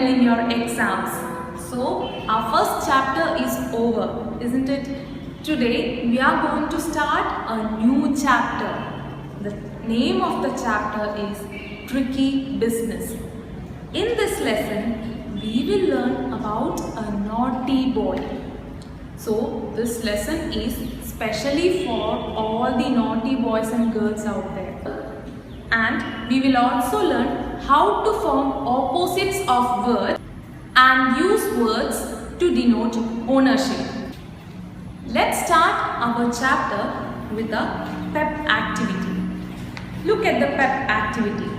in your exams. So our first chapter is over, isn't it? Today we are going to start a new chapter. The name of the chapter is Tricky Business. In this lesson, we will learn about a naughty boy. So this lesson is specially for all the naughty boys and girls out there. And we will also learn how to form opposites of words and use words to denote ownership. Let's start our chapter with a pep activity. Look at the pep activity.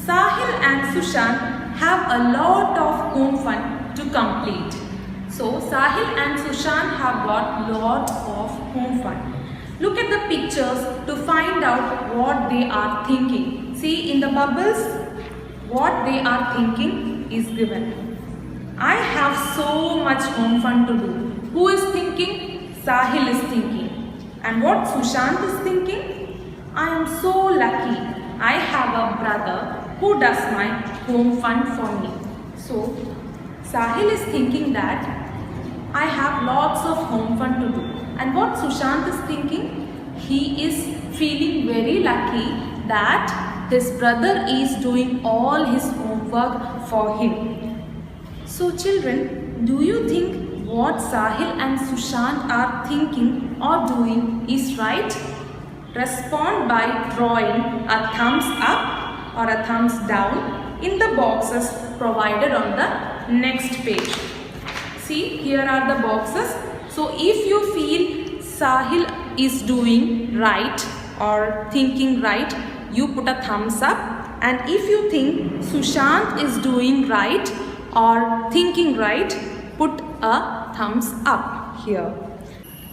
Sahil and Sushant have a lot of home fun to complete. So Sahil and Sushant have got lot of home fun. Look at the pictures to find out what they are thinking. See in the bubbles, what they are thinking is given. I have so much home fun to do. Who is thinking? Sahil is thinking. And what Sushant is thinking? I am so lucky. I have a brother who does my home fun for me. So Sahil is thinking that I have lots of home fun to do. And what Sushant is thinking? He is feeling very lucky that his brother is doing all his homework for him. So children, do you think what Sahil and Sushant are thinking or doing is right? Respond by drawing a thumbs up or a thumbs down in the boxes provided on the next page. See, here are the boxes. So if you feel Sahil is doing right or thinking right, you put a thumbs up. And if you think Sushant is doing right or thinking right, put a thumbs up here.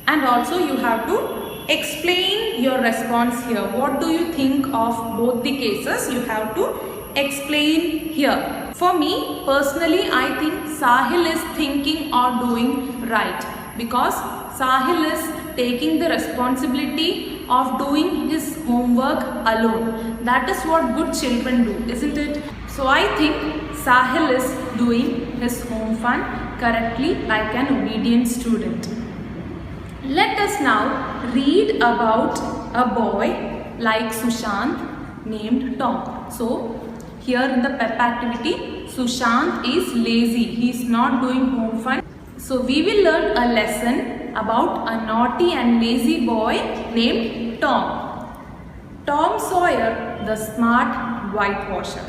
And also you have to explain your response here. What do you think of both the cases? You have to explain here. For me, personally, I think Sahil is thinking or doing right because Sahil is taking the responsibility of doing his homework alone. That is what good children do, isn't it? So I think Sahil is doing his home fun correctly like an obedient student. Let us now read about a boy like Sushant named Tom. So here in the pep activity, Sushant is lazy. He is not doing home fun. So we will learn a lesson about a naughty and lazy boy named Tom. Tom Sawyer, the smart whitewasher.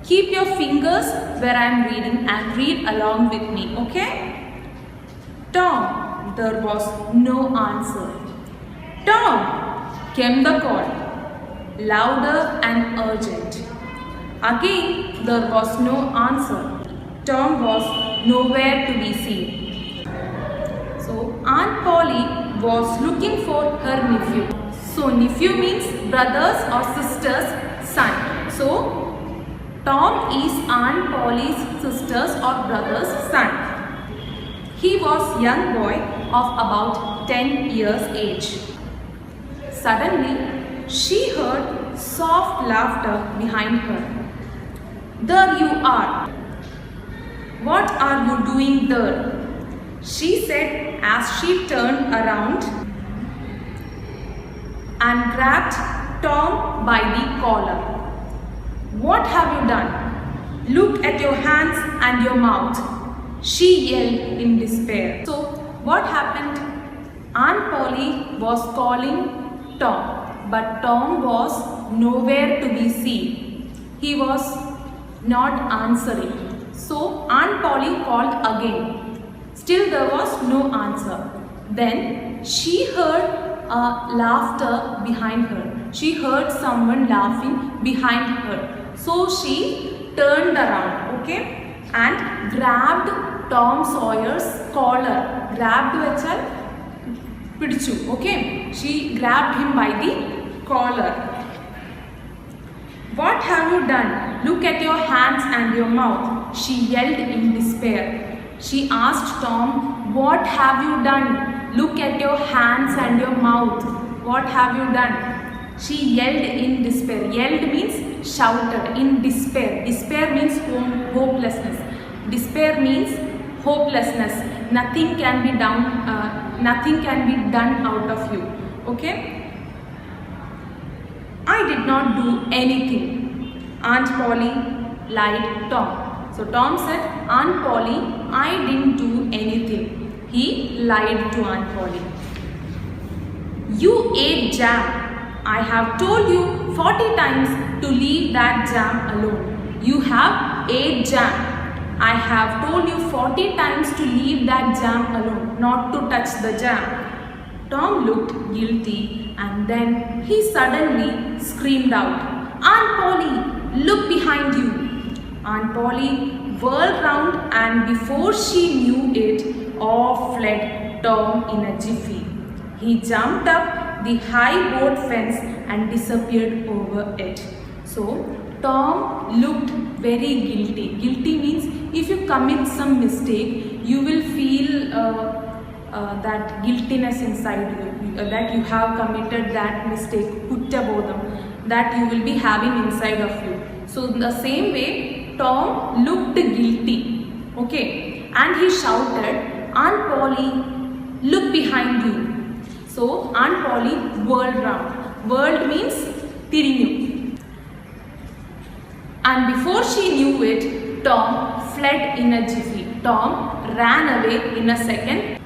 Keep your fingers where I am reading and read along with me, okay? Tom, there was no answer. Tom, came the call, louder and urgent. Again, there was no answer. Tom was nowhere to be seen. So, Aunt Polly was looking for her nephew. So, nephew means brothers or sisters' son. So, Tom is Aunt Polly's sister's or brother's son. He was a young boy of about 10 years age. Suddenly, she heard soft laughter behind her. There you are. What are you doing there? She said as she turned around and grabbed Tom by the collar. What have you done? Look at your hands and your mouth, she yelled in despair. So what happened? Aunt Polly was calling Tom, but Tom was nowhere to be seen. He was not answering. So Aunt Polly called again. Still there was no answer. Then she heard laughter behind her. She heard someone laughing behind her. So she turned around, okay, and grabbed Tom Sawyer's collar. Grabbed vechal pidichu, okay. She grabbed him by the collar. What have you done? Look at your hands and your mouth, she yelled in despair. She asked Tom, what have you done? Look at your hands and your mouth. What have you done? She yelled in despair. Yelled means shouted. In despair. Despair means hopelessness. Despair means hopelessness. Nothing can be done. Nothing can be done out of you. Okay. I did not do anything. Aunt Polly lied Tom. So Tom said, Aunt Polly, I didn't do anything. He lied to Aunt Polly. You ate jam. I have told you 40 times to leave that jam alone. You have ate jam. I have told you 40 times to leave that jam alone, not to touch the jam. Tom looked guilty and then he suddenly screamed out, Aunt Polly, look behind you. Aunt Polly whirled round and before she knew it, off fled Tom in a jiffy. He jumped up the high board fence and disappeared over it. So Tom looked very guilty. Guilty means if you commit some mistake, you will feel that guiltiness inside you, that you have committed that mistake, kuttabodham, that you will be having inside of you. So in the same way, Tom looked guilty, okay, and he shouted, Aunt Polly, look behind you. So Aunt Polly whirled round. Whirled means tirinyu. And before she knew it, Tom fled in a jiffy. Tom ran away in a second.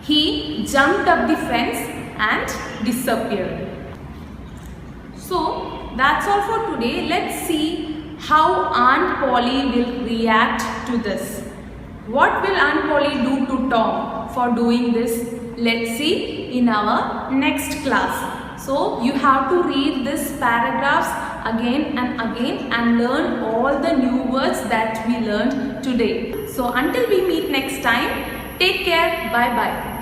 He jumped up the fence and disappeared. So that's all for today. Let's see how Aunt Polly will react to this. What will Aunt Polly do to Tom for doing this? Let's see in our next class. So you have to read this paragraphs again and learn all the new words that we learned today. So until we meet next time, take care. Bye bye.